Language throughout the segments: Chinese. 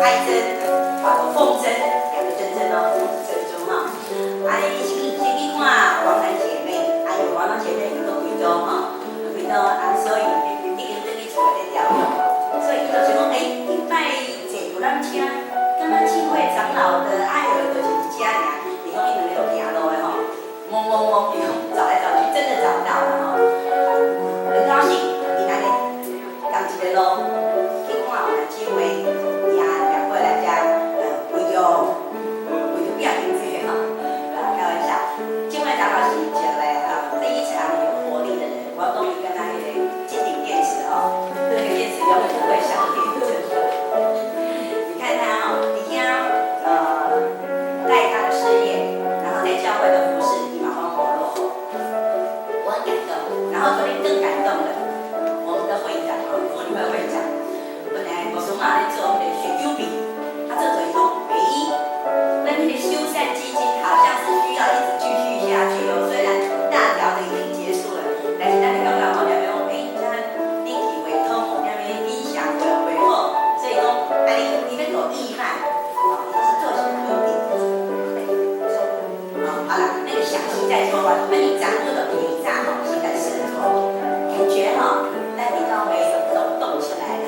爱珍，凤珍，两个珍珍哦，珍珠哈。先去看王兰姐妹，王兰姐妹伊都贵州哈，贵州所以已经对你做个调用，所以伊就想讲，礼拜坐游览车，敢若庆会长老的爱儿就是一家尔，伊讲伊两个就行路的吼，摸，伊讲找来找去，真的找到了吼，很高兴，伊那个同一个路去看王兰姐妹，也两过来遮，为着变经济哈，开玩笑，庆会长老是一个非常有活力的人，我终于跟他那个金顶电池哦，这个电池永远不会消灭，真的。你看他哦，你听带他的事业，然后在教会的服侍，你马上活络，我很感动。然后昨天更感动了，我们的会长妇女会会长，本来我说嘛在做那个选优比，他这嘴说，那个修缮基金好像是需要一直继续下去哦，虽然大条的已经结束了，但是咱们刚刚好两边讲，咱定期委托，两边理想为后，所以讲，你那个意范，就是做些规定，好了，那个详细再说吧。那你掌握的评价现在是感觉咱比较没都动起来了，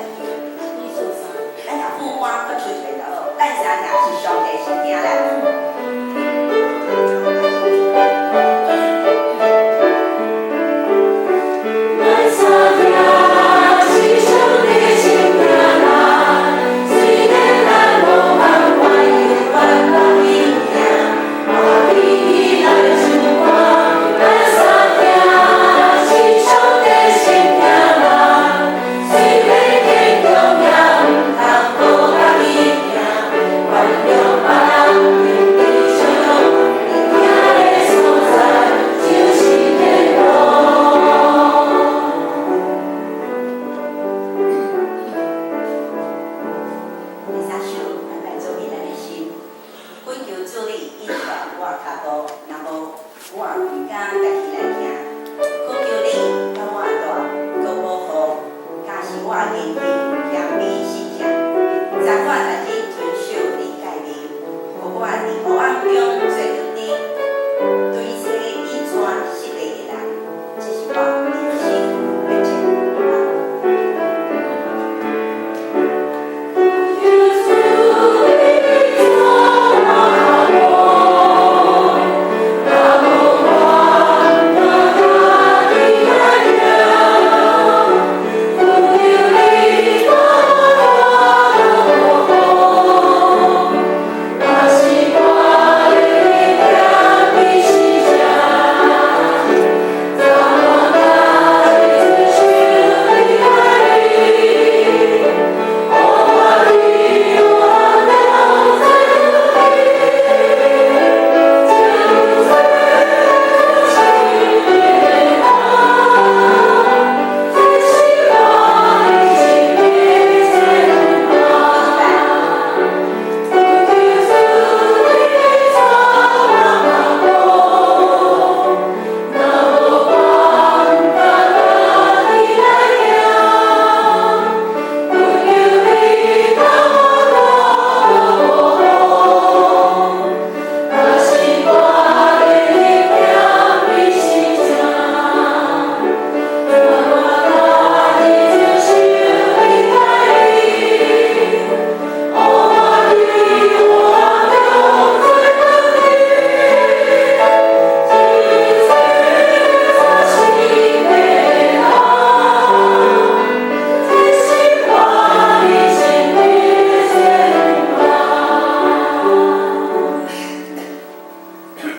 咱若富光不出去的，咱三是上帝是听来。